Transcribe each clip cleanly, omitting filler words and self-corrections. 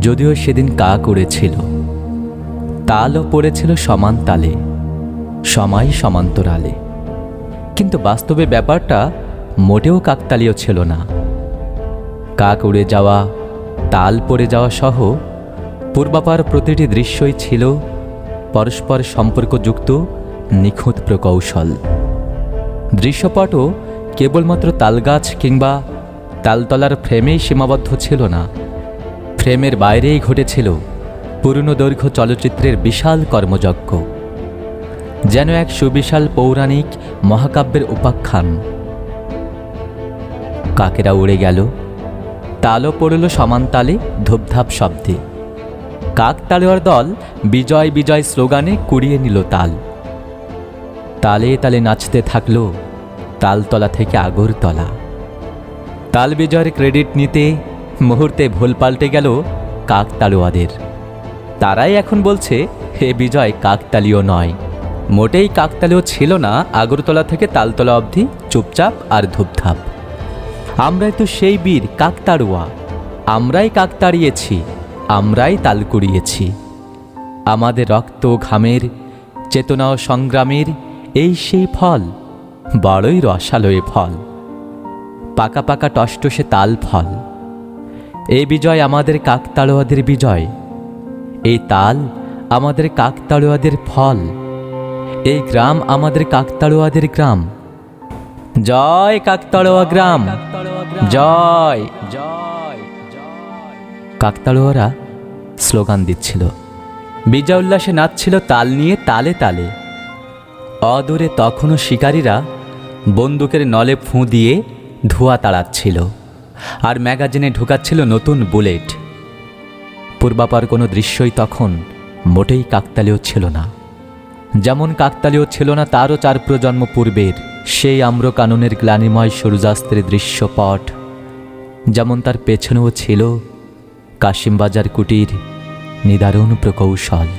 যদিও সেদিন কাক উড়েছিল, তালও পড়েছিল সমান তালে, সময় সমান্তরালে, কিন্তু বাস্তবে ব্যাপারটা মোটেও কাকতালীয় ছিল না। কাক উড়ে যাওয়া, তাল পড়ে যাওয়া সহ পূর্বাপার প্রতিটি দৃশ্যই ছিল পরস্পর সম্পর্কযুক্ত নিখুঁত প্রকৌশল। দৃশ্যপটও কেবলমাত্র তালগাছ কিংবা তালতলার ফ্রেমেই সীমাবদ্ধ ছিল না, ফ্রেমের বাইরেই ঘটেছিল পূর্ণদৈর্ঘ্য চলচ্চিত্রের বিশাল কর্মযজ্ঞ, যেন এক সুবিশাল পৌরাণিক মহাকাব্যের উপাখ্যান। কাকেরা উড়ে গেল, তালও পড়ল সমান তালে ধূপধাপ শব্দে। কাক তালোয়ার দল বিজয় বিজয় স্লোগানে কুড়িয়ে নিল তাল। তালে তালে নাচতে থাকল তালতলা থেকে আগরতলা। তাল বিজয়ের ক্রেডিট নিতে মুহূর্তে ভুল পাল্টে গেল কাক তালোয়াদের। তারাই এখন বলছে হে বিজয় কাকতালীয় নয়, মোটেই কাকতালীয় ছিল না আগরতলা থেকে তালতলা অবধি চুপচাপ আর ধূপধাপ। আমরাই তো সেই বীর কাকতাড়ুয়া, আমরাই কাক তাড়িয়েছি, আমরাই তাল কুড়িয়েছি। আমাদের রক্ত ঘামের চেতনা ও সংগ্রামের এই সেই ফল, বড়ই রসালো এ ফল, পাকা পাকা টসটসে তাল ফল। এই বিজয় আমাদের কাকতাড়ুয়াদের বিজয়, এই তাল আমাদের কাকতাড়ুয়াদের ফল, এই গ্রাম আমাদের কাকতাড়ুয়াদের গ্রাম। জয় কাকতাড়ুয়া গ্রাম, জয় জয়। কাকতাড়ুয়ারা স্লোগান দিচ্ছিল, বিজয় উল্লাসে নাচছিল তাল নিয়ে তালে তালে। অদূরে তখনও শিকারীরা বন্দুকের নলে ফুঁ দিয়ে ধোঁয়া তাড়াচ্ছিল আর ম্যাগাজিনে ঢুকাচ্ছিল নতুন বুলেট। পূর্বাপার কোনো দৃশ্যই তখন মোটেই কাকতালীয় ছিল না, যেমন কাকতালীয় ছিল না তারও 4 প্রজন্ম পূর্বের সেই আম্রকাননের গ্লানিময় সূর্যাস্তের দৃশ্যপট, যেমন তার পেছনেও ছিল কাশিমবাজার কুটির নিদারুণ প্রকৌশল।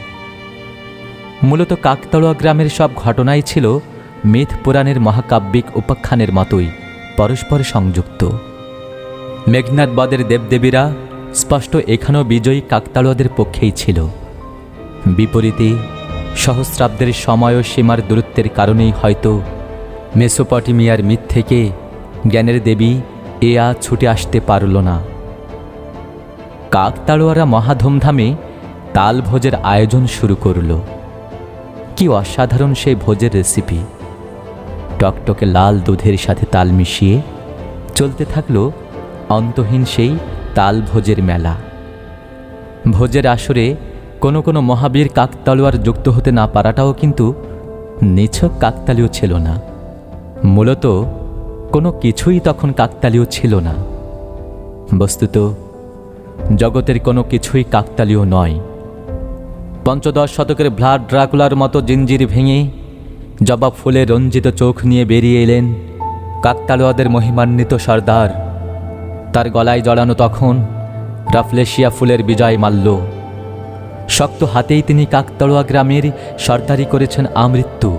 মূলত কাকতাড়ুয়া গ্রামের সব ঘটনাই ছিল মিথ পুরাণের মহাকাব্যিক উপাখ্যানের মতোই পরস্পর সংযুক্ত। মেঘনাদ বদের দেবদেবীরা স্পষ্ট এখানেও বিজয়ী কাকতাড়ুয়াদের পক্ষেই ছিল। বিপরীতে সহস্রাব্দের সময় ও সীমার দূরত্বের কারণেই হয়তো মেসোপটেমিয়ার মিথ থেকে জ্ঞানের দেবী এয়া ছুটে আসতে পারল না। কাকতাড়ুয়ারা মহাধুমধামে তাল ভোজের আয়োজন শুরু করল। কি অসাধারণ সেই ভোজের রেসিপি! টকটকে লাল দুধের সাথে তাল মিশিয়ে চলতে থাকলো অন্তহীন সেই তাল ভোজের মেলা। ভোজের আসরে কোনো কোনো মহাবীর কাকতাড়ুয়ার যুক্ত হতে না পারাটাও কিন্তু নিছক কাকতালীয় ছিল না। মূলত কোনো কিছুই তখন কাকতালীয় ছিল না। বস্তুত জগতের কোনো কিছুই কাকতালীয় নয়। 15 শতকের ভ্লাড ড্রাকুলার মতো জিঞ্জির ভেঙে জবা ফুলে রঞ্জিত চোখ নিয়ে বেরিয়ে এলেন কাকতাড়ুয়াদের মহিমান্বিত সর্দার। তার গলায় জড়ানো তখন রাফলেশিয়া ফুলের বিজয় মাল্য। শক্ত হাতেই তিনি কাকতাড়ুয়া গ্রামের সর্দারি করেছেন আমৃত্যু।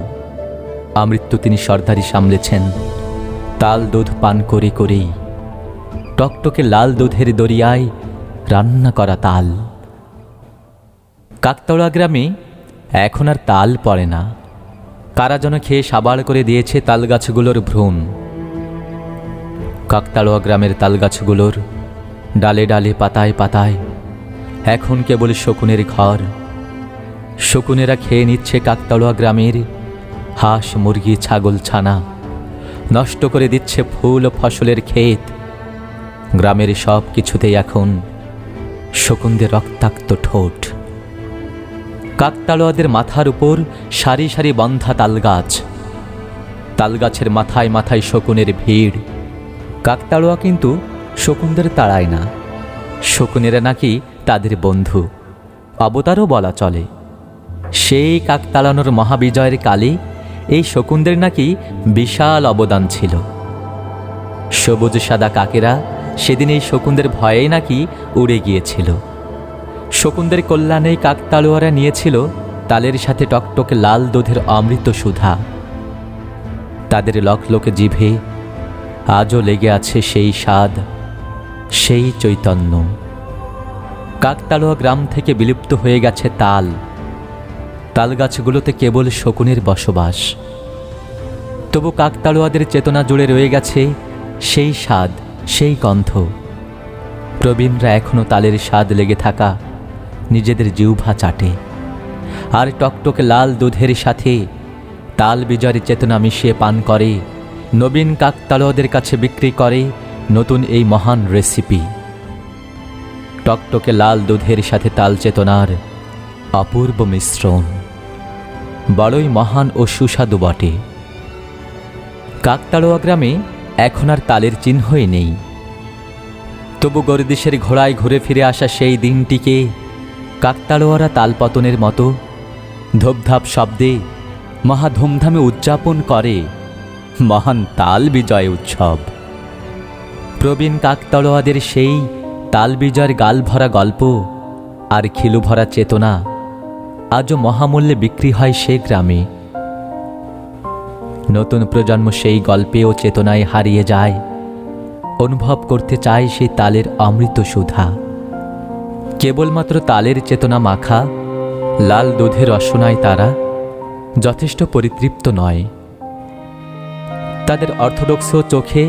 আমৃত্যু তিনি সর্দারি সামলেছেন তাল দুধ পান করে করেই, টকটকে লাল দুধের দরিয়ায় রান্না করা তাল। কাকতাড়ুয়া গ্রামে এখন আর তাল পড়ে না, কারা যেন খেয়ে সাবাড় করে দিয়েছে তালগাছগুলোর ভ্রূণ। কাকতাড়ুয়া গ্রামের তালগাছগুলোর ডালে ডালে পাতায় পাতায় এখন কেবল শকুনের ঘর। শকুনেরা খেয়ে নিচ্ছে কাকতাড়ুয়া গ্রামের হাঁস মুরগি ছাগল ছানা, নষ্ট করে দিচ্ছে ফুল ও ফসলের ক্ষেত। গ্রামের সব কিছুতেই এখন শকুনদের রক্তাক্ত ঠোঁট। কাকতাড়ুয়াদের মাথার উপর সারি সারি বন্ধা তালগাছ, তালগাছের মাথায় মাথায় শকুনের ভিড়। কাকতাড়ুয়া কিন্তু শকুনদের তাড়ায় না, শকুনেরা নাকি তাদের বন্ধু, অবতারও বলা চলে। সেই কাক তাড়ানোর মহাবিজয়ের কালে এই শকুনদের নাকি বিশাল অবদান ছিল। সবুজ সাদা কাকেরা সেদিন এই শকুনদের ভয়েই নাকি উড়ে গিয়েছিল। শকুনদের কল্যাণে কাকতাড়ুয়ারা নিয়েছিল তালের সাথে টকটকে লাল দুধের অমৃত সুধা। তাদের লকলকে জিভে আজও লেগে আছে সেই স্বাদ, সেই চৈতন্য। কাকতাড়ুয়া গ্রাম থেকে বিলুপ্ত হয়ে গেছে তাল। তাল গাছগুলোতে কেবল শকুনের বসবাস। তবু কাকতাড়ুয়াদের চেতনা জুড়ে রয়ে গেছে সেই স্বাদ, সেই গন্ধ। প্রবীণরা এখনো তালের স্বাদ লেগে থাকা নিজেদের জিহ্বা চাটে, আর টকটকে লাল দুধের সাথে তাল বিজয়ের চেতনা মিশিয়ে পান করে। নবীন কাকতাড়ুয়াদের কাছে বিক্রি করে নতুন এই মহান রেসিপি। টকটকে লাল দুধের সাথে তাল চেতনার অপূর্ব মিশ্রণ বড়ই মহান ও সুস্বাদু বটে। কাকতাড়ুয়া গ্রামে এখন আর তালের চিহ্নই নেই। তবু গরদেশের ঘোড়ায় ঘুরে ফিরে আসা সেই দিনটিকে কাকতাড়ুয়ারা তালপতনের মতো ধূপধাপ শব্দে মহা ধুমধামে উদযাপন করে মহান তাল বিজয় উৎসব। প্রবীণ কাকতাড়ুয়াদের সেই তাল বিজয়ের গালভরা গল্প আর খিলুভরা চেতনা আজও মহামূল্যে বিক্রি হয় সে গ্রামে। নতুন প্রজন্ম সেই গল্পে ও চেতনায় হারিয়ে যায়, অনুভব করতে চায় সেই তালের অমৃত সুধা। কেবলমাত্র তালের চেতনা মাখা লাল দুধের রসনায় তারা যথেষ্ট পরিতৃপ্ত নয়। তাদের অর্থোডক্স চোখে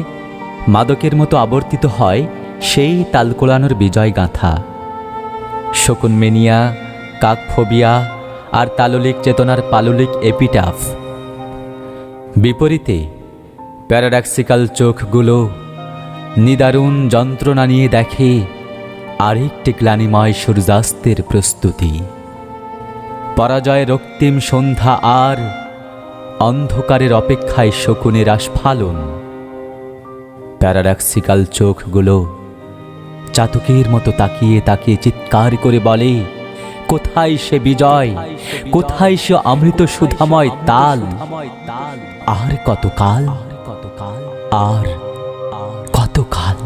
মাদকের মতো আবর্তিত হয় সেই তালকোলানোর বিজয় গাঁথা। শকুন মেনিয়া, কাকফোবিয়া আর তাললিক চেতনার পাললিক এপিটাফ। বিপরীতে প্যারাডক্সিক্যাল চোখগুলো নিদারুণ যন্ত্রণা নিয়ে দেখে আরেকটি গ্লানিময় সূর্যাস্তের প্রস্তুতি। পরাজয় রক্তিম সন্ধ্যা আর অন্ধকারের অপেক্ষায় শকুনের আস্ফালন। প্যারাডক্সিক্যাল চোখগুলো চাতকের মতো তাকিয়ে তাকিয়ে চিৎকার করে বলে, কোথায় সে বিজয়, কোথায় সে অমৃত সুধাময় তাল? আর কতকাল, আর কতকাল।